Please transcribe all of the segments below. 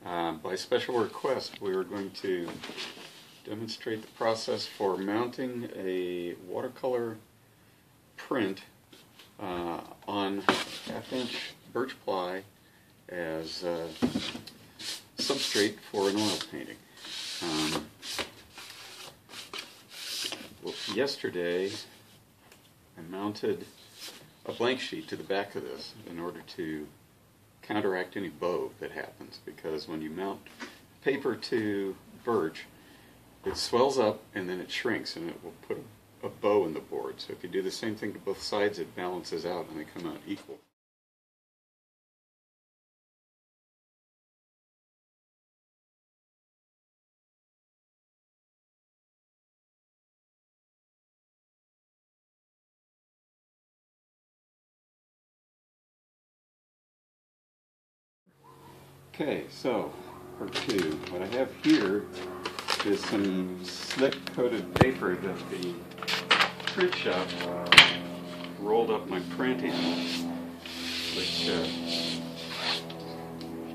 By special request, we are going to demonstrate the process for mounting a watercolor print on half-inch birch ply as substrate for an oil painting. Yesterday, I mounted a blank sheet to the back of this in order to counteract any bow that happens, because when you mount paper to birch, it swells up and then it shrinks and it will put a bow in the board. So if you do the same thing to both sides, it balances out and they come out equal. Okay, so part two. What I have here is some slick coated paper that the print shop rolled up my print in, which is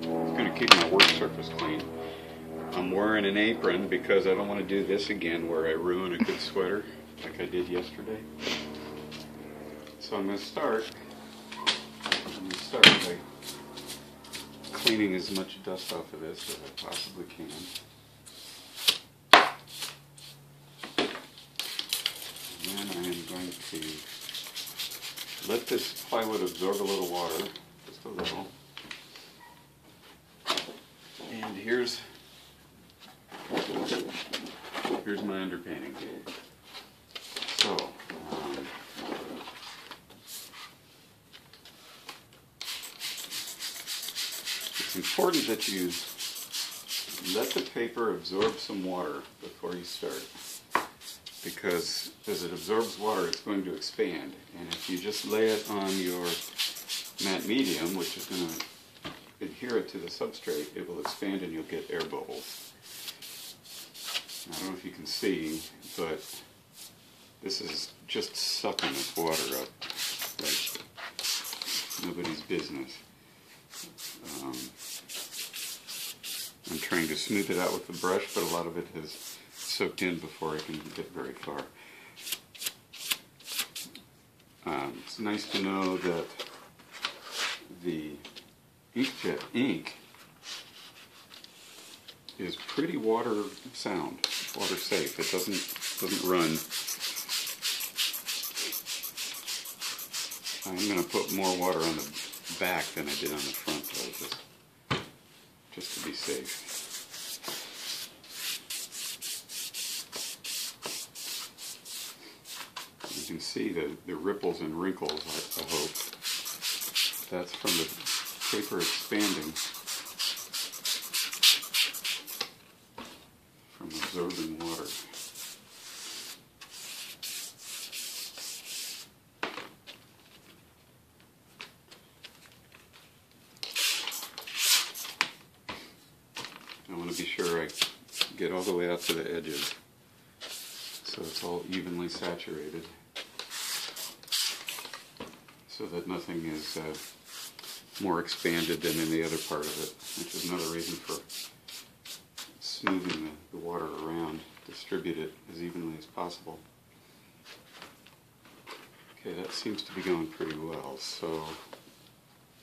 going to keep my work surface clean. I'm wearing an apron because I don't want to do this again where I ruin a good sweater like I did yesterday. So I'm going to start by cleaning as much dust off of this as I possibly can. And then I am going to let this plywood absorb a little water, just a little. And here's my underpainting. So, it's important that you let the paper absorb some water before you start, because as it absorbs water, it's going to expand. And if you just lay it on your matte medium, which is going to adhere it to the substrate, it will expand and you'll get air bubbles. I don't know if you can see, but this is just sucking this water up like nobody's business. I'm trying to smooth it out with the brush, but a lot of it has soaked in before I can get very far. It's nice to know that the inkjet ink is pretty water sound, water safe. It doesn't run. I'm going to put more water on the back than I did on the front, though, just to be safe. You can see the ripples and wrinkles, I hope. That's from the paper expanding from absorbing water. I want to be sure I get all the way out to the edges so it's all evenly saturated, so that nothing is more expanded than in the other part of it, which is another reason for smoothing the water around, distribute it as evenly as possible. Okay, that seems to be going pretty well. So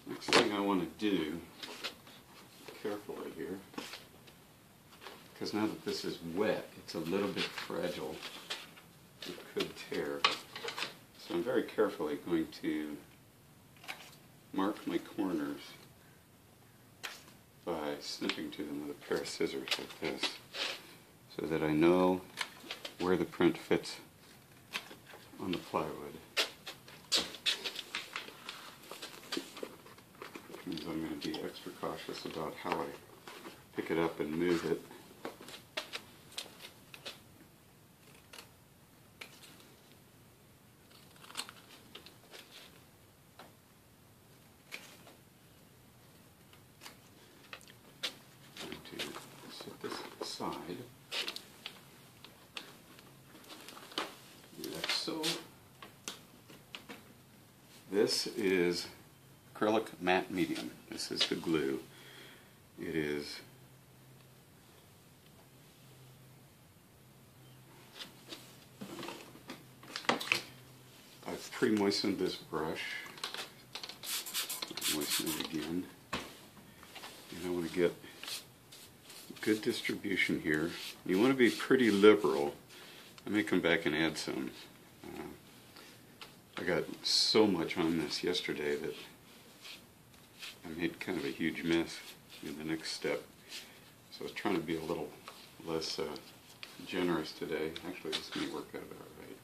next thing I want to do, carefully here, because now that this is wet, it's a little bit fragile. It could tear. So I'm very carefully going to mark my corners by snipping to them with a pair of scissors like this, so that I know where the print fits on the plywood. Which means I'm going to be extra cautious about how I pick it up and move it. Side. Like so. This is acrylic matte medium. This is the glue. It is pre-moistened this brush. Moisten it again. And I want to get good distribution here. You want to be pretty liberal. I may come back and add some. I got so much on this yesterday that I made kind of a huge mess in the next step. So I was trying to be a little less generous today. Actually, this may work out all right.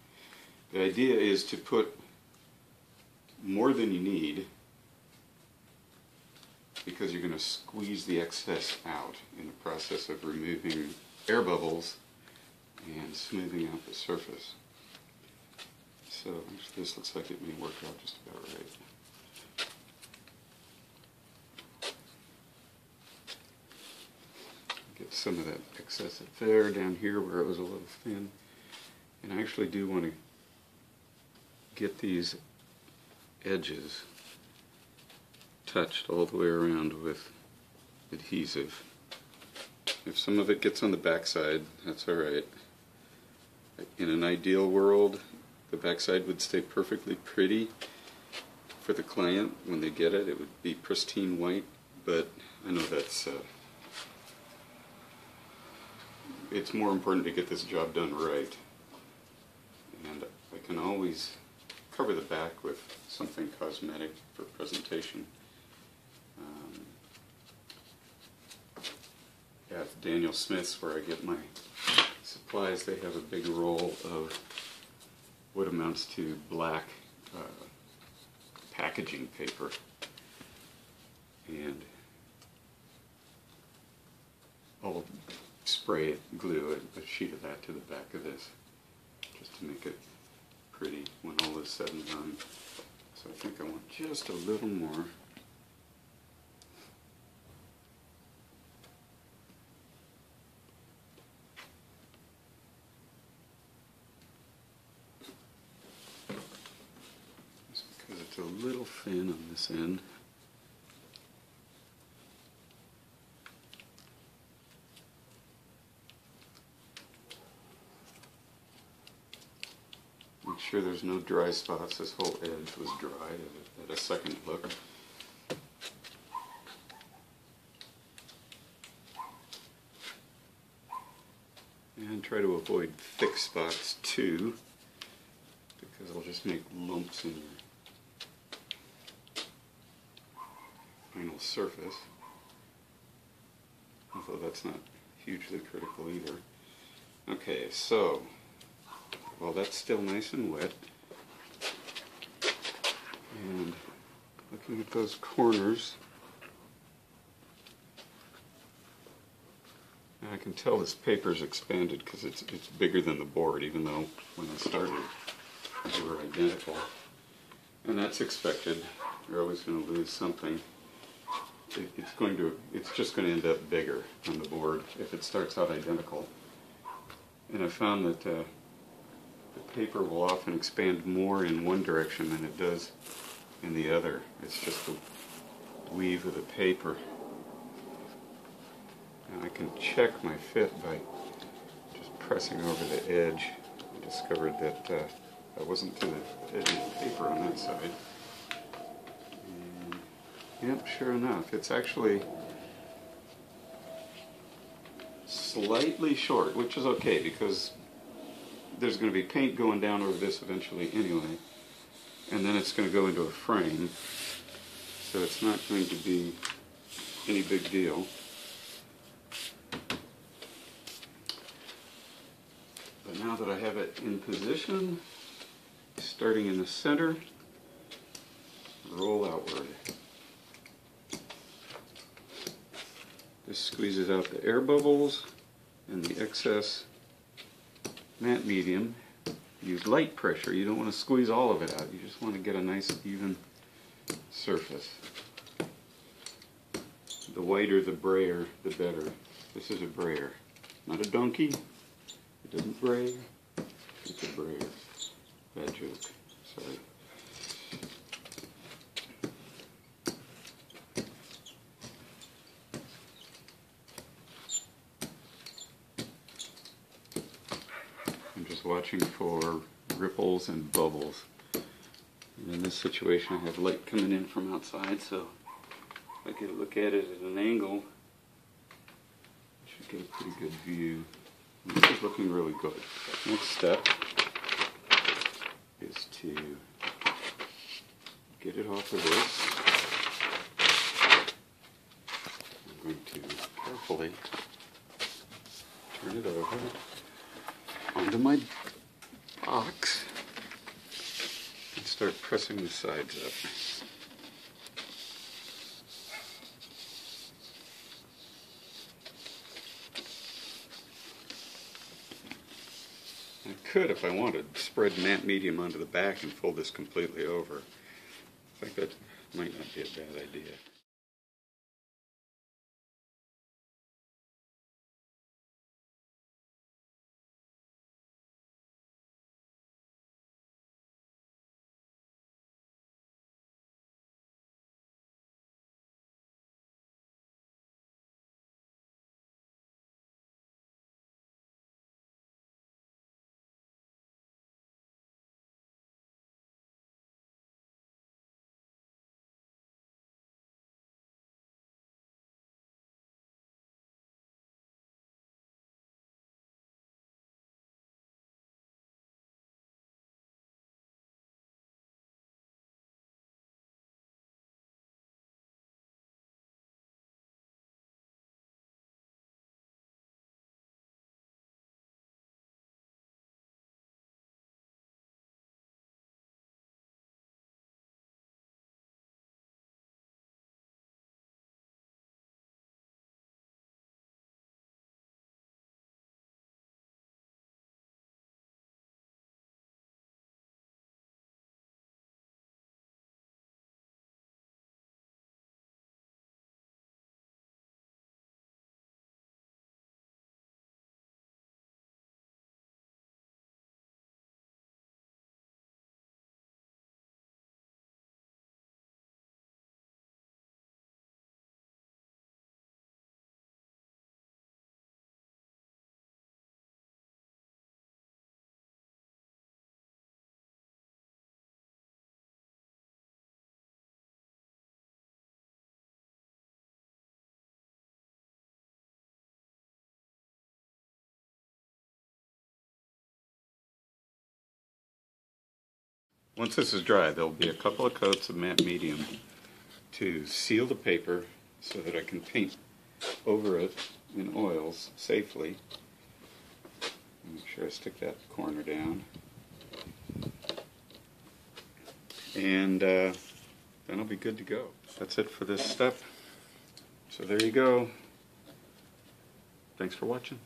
The idea is to put more than you need, because you're going to squeeze the excess out in the process of removing air bubbles and smoothing out the surface. So this looks like it may work out just about right. Get some of that excess there down here where it was a little thin. And I actually do want to get these edges touched all the way around with adhesive. If some of it gets on the backside, that's alright. In an ideal world, the backside would stay perfectly pretty for the client. When they get it, it would be pristine white, but I know that's it's more important to get this job done right. And I can always cover the back with something cosmetic for presentation. At Daniel Smith's, where I get my supplies, they have a big roll of what amounts to black packaging paper. And I'll spray it, glue a sheet of that to the back of this, just to make it pretty when all is said and done. So I think I want just a little more. Just because it's a little thin on this end. Make sure there's no dry spots. This whole edge was dry at a second look. And try to avoid thick spots too, because it'll just make lumps in your final surface. Although that's not hugely critical either. Okay, so well, that's still nice and wet. And looking at those corners, and I can tell this paper's expanded because it's bigger than the board, even though when I started they were identical. And that's expected. You're always going to lose something. It's just going to end up bigger on the board if it starts out identical. And I found that the paper will often expand more in one direction than it does in the other. It's just the weave of the paper. And I can check my fit by just pressing over the edge. I discovered that I wasn't to the edge of the paper on that side. And, yep, sure enough, it's actually slightly short, which is okay because there's going to be paint going down over this eventually anyway, and then it's going to go into a frame, so it's not going to be any big deal. But now that I have it in position, starting in the center, roll outward. This squeezes out the air bubbles and the excess matte medium. Use light pressure. You don't want to squeeze all of it out. You just want to get a nice even surface. The whiter the brayer, the better. This is a brayer, not a donkey. It doesn't bray. It's a brayer. Bad joke. Sorry. I'm just watching for ripples and bubbles. In this situation I have light coming in from outside, so if I could look at it at an angle, I should get a pretty good view. And this is looking really good. Next step is to get it off of this. I'm going to carefully turn it over onto my box and start pressing the sides up. I could, if I wanted, spread matte medium onto the back and fold this completely over. I think that might not be a bad idea. Once this is dry, there'll be a couple of coats of matte medium to seal the paper so that I can paint over it in oils safely. Make sure I stick that corner down. And then I'll be good to go. That's it for this step. So there you go. Thanks for watching.